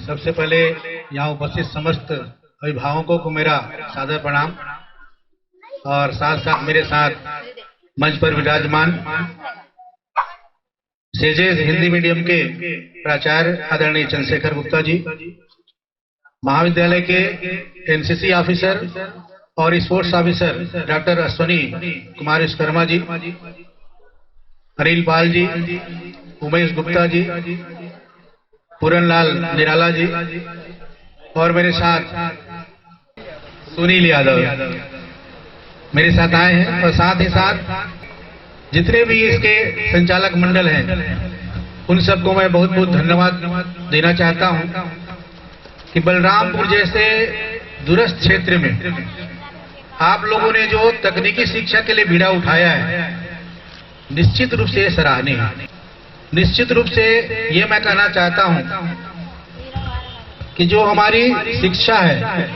सबसे पहले यहाँ उपस्थित समस्त अभिभावकों को मेरा सादर प्रणाम और साथ साथ मेरे साथ मंच पर विराजमान सेजेस हिंदी मीडियम के प्राचार्य आदरणीय चंद्रशेखर गुप्ता जी, महाविद्यालय के एनसीसी ऑफिसर और sports officer doctor Ashwani Kumar Vishwakarma ji, Anil Pal ji, Umesh Gupta ji, Puranlal Nirala ji और मेरे साथ सुनील यादव मेरे साथ आए हैं। और साथ ही साथ जितने भी इसके संचालक मंडल हैं उन सबको मैं बहुत बहुत धन्यवाद देना चाहता हूं कि बलरामपुर जैसे दूरस्थ क्षेत्र में आप लोगों ने जो तकनीकी शिक्षा के लिए बीड़ा उठाया है, निश्चित रूप से सराहनीय है। निश्चित रूप से ये मैं कहना चाहता हूं कि जो हमारी शिक्षा है,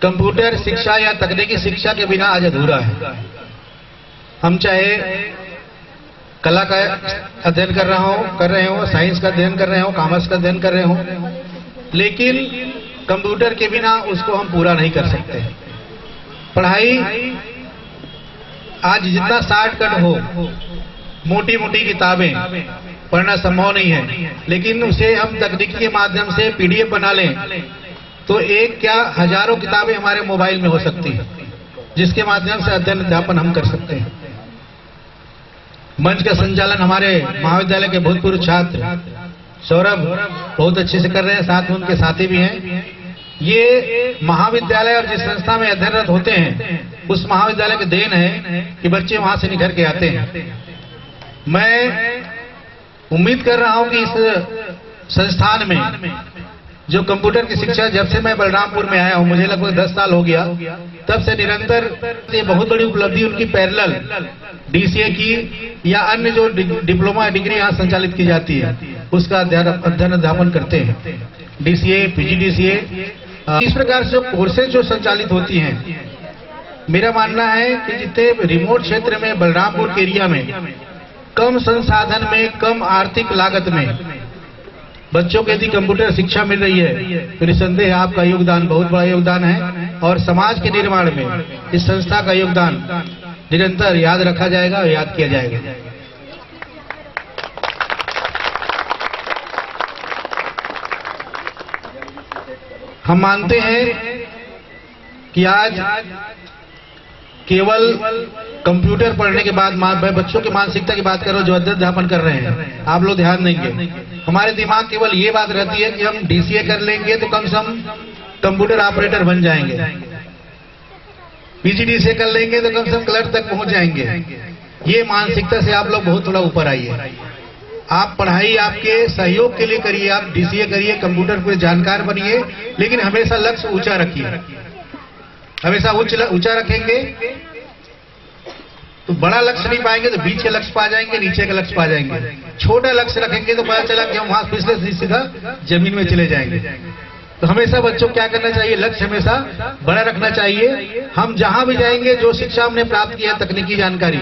कंप्यूटर शिक्षा या तकनीकी शिक्षा के बिना आज अधूरा है। हम चाहे कला का अध्ययन कर रहे हो, साइंस का अध्ययन कर रहे हो, कॉमर्स का अध्ययन कर रहे हो, लेकिन कंप्यूटर के बिना उसको हम पूरा नहीं कर सकते। पढ़ाई आज जितना शॉर्टकट हो, मोटी मोटी किताबें पढ़ना संभव नहीं है, लेकिन उसे हम तकनीकी के माध्यम से पीडीएफ बना लें तो एक क्या हजारों किताबें हमारे मोबाइल में हो सकती हैं, जिसके माध्यम से अध्ययन अध्यापन हम कर सकते हैं। मंच का संचालन हमारे महाविद्यालय के भूतपूर्व छात्र सौरभ बहुत अच्छे से कर रहे हैं, साथ में उनके साथी भी हैं। ये महाविद्यालय और जिस संस्था में अध्ययनरत होते हैं उस महाविद्यालय की देन है कि बच्चे वहां से निखर के आते हैं। मैं उम्मीद कर रहा हूं कि इस संस्थान में जो कंप्यूटर की शिक्षा, जब से मैं बलरामपुर में आया हूं, मुझे लगभग 10 साल हो गया, तब से निरंतर ये बहुत बड़ी उपलब्धि उनकी पैरेलल डीसीए की या अन्य जो डिप्लोमा डिग्री यहाँ संचालित की जाती है उसका अध्ययन अध्यापन करते हैं। डीसीए, पीजीडीसीए, इस प्रकार से कोर्सेज जो संचालित होती हैं, मेरा मानना है कि जितने रिमोट क्षेत्र में बलरामपुर के एरिया में कम संसाधन में, कम आर्थिक लागत में बच्चों को यदि कंप्यूटर शिक्षा मिल रही है तो निसंदेह आपका योगदान बहुत बड़ा योगदान है और समाज के निर्माण में इस संस्था का योगदान निरंतर याद रखा जाएगा और याद किया जाएगा। हम मानते हैं कि आज केवल कंप्यूटर पढ़ने के बाद बच्चों की मानसिकता की बात करो, जो अध्यापन कर रहे हैं, आप लोग ध्यान देंगे, हमारे दिमाग केवल ये बात रहती है कि हम डीसीए कर लेंगे तो कम से कम कंप्यूटर ऑपरेटर बन जाएंगे, पीजीडीसीए कर लेंगे तो कम से कम क्लर्क तक पहुंच जाएंगे। ये मानसिकता से आप लोग बहुत थोड़ा ऊपर आइए। आप पढ़ाई आपके सहयोग के लिए करिए, आप डीसीए करिए, कंप्यूटर पे जानकार बनिए, लेकिन हमेशा लक्ष्य ऊंचा रखिए। हमेशा ऊंचा रखेंगे तो बड़ा लक्ष्य नहीं पाएंगे तो बीच के लक्ष्य पा जाएंगे, नीचे का लक्ष्य पा जाएंगे। छोटा लक्ष्य रखेंगे तो पता चला कि हम वहां पिछले सीधा जमीन में चले जाएंगे। तो हमेशा बच्चों को क्या करना चाहिए, लक्ष्य हमेशा बड़ा रखना चाहिए। हम जहां भी जाएंगे, जो शिक्षा हमने प्राप्त किया, तकनीकी जानकारी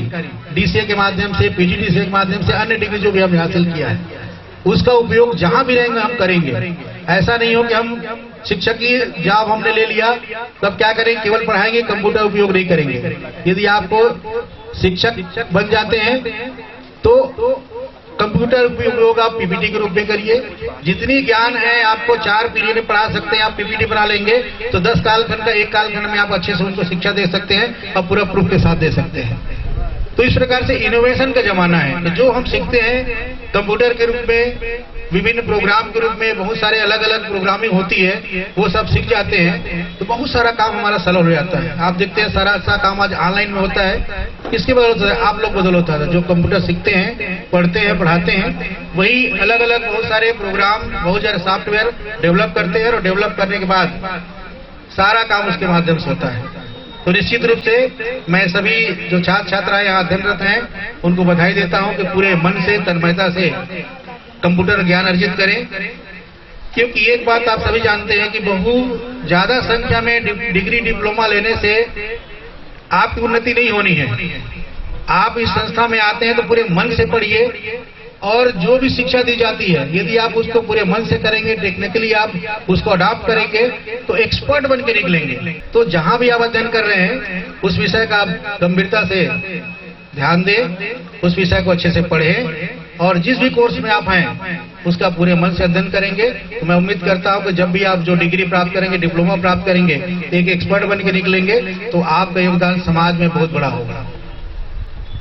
डीसीए के माध्यम से, पीजीडीसीए के माध्यम से, अन्य डिग्री जो भी हमने हासिल किया है, उसका उपयोग जहां भी रहेंगे हम करेंगे। ऐसा नहीं हो कि हम शिक्षक की जॉब हमने ले लिया तब क्या करेंगे, केवल पढ़ाएंगे, कंप्यूटर उपयोग नहीं करेंगे। यदि आपको शिक्षक बन जाते हैं तो कंप्यूटर उपयोग आप पीपीटी के रूप में करिए। जितनी ज्ञान है आपको 4 पीरियड में पढ़ा सकते हैं, आप पीपीटी बना लेंगे तो 10 कालखंड का 1 कालखंड में आप अच्छे से उनको शिक्षा दे सकते हैं और पूरा प्रूफ के साथ दे सकते हैं। तो इस प्रकार से इनोवेशन का जमाना है। तो जो हम सीखते हैं कंप्यूटर के रूप में, विभिन्न प्रोग्राम के रूप में, बहुत सारे अलग अलग प्रोग्रामिंग होती है, वो सब सीख जाते हैं तो बहुत सारा काम हमारा सरल हो जाता है। आप देखते हैं सारा काम आज ऑनलाइन में होता है। किसकी बदौलत होता है? आप लोग बदौलत होता है। जो कंप्यूटर सीखते हैं, पढ़ते हैं, पढ़ाते हैं, वही अलग अलग बहुत सारे प्रोग्राम, बहुत सारे सॉफ्टवेयर डेवलप करते हैं और डेवलप करने के बाद सारा काम उसके माध्यम से होता है। तो निश्चित रूप से मैं सभी जो छात्र छात्राएं यहाँ अध्ययनरत हैं उनको बधाई देता हूँ कि पूरे मन से, तन्मयता से कंप्यूटर ज्ञान अर्जित करें, क्योंकि एक बात आप सभी जानते हैं कि बहुत ज्यादा संख्या में डिग्री डिप्लोमा लेने से आपकी उन्नति नहीं होनी है। आप इस संस्था में आते हैं तो पूरे मन से पढ़िए, और जो भी शिक्षा दी जाती है, यदि आप उसको पूरे मन से करेंगे, टेक्निकली आप उसको अडॉप्ट करेंगे, तो एक्सपर्ट बन के निकलेंगे। तो जहां भी आप अध्ययन कर रहे हैं, उस विषय का आप गंभीरता से ध्यान दें, उस विषय को अच्छे से पढ़ें, और जिस भी कोर्स में आप हैं उसका पूरे मन से अध्ययन करेंगे। तो मैं उम्मीद करता हूं कि जब भी आप जो डिग्री प्राप्त करेंगे, डिप्लोमा प्राप्त करेंगे, एक एक्सपर्ट बन के निकलेंगे, तो आपका योगदान समाज में बहुत बड़ा होगा।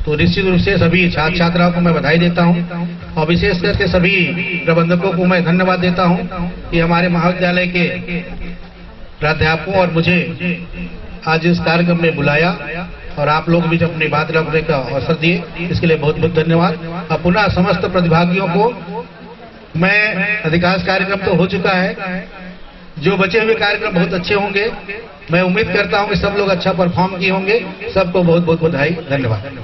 तो निश्चित रूप से सभी छात्र छात्राओं को मैं बधाई देता हूं, और विशेष करके सभी प्रबंधकों को मैं धन्यवाद देता हूं कि हमारे महाविद्यालय के प्राध्यापकों और मुझे आज इस कार्यक्रम में बुलाया, और आप लोग भी जब अपनी बात रखने का अवसर दिए, इसके लिए बहुत बहुत धन्यवाद। और पुनः समस्त प्रतिभागियों को मैं, अधिकांश कार्यक्रम तो हो चुका है, जो बचे हुए कार्यक्रम बहुत अच्छे होंगे। मैं उम्मीद करता हूं कि सब लोग अच्छा परफॉर्म किए होंगे। सबको बहुत बहुत बधाई, धन्यवाद।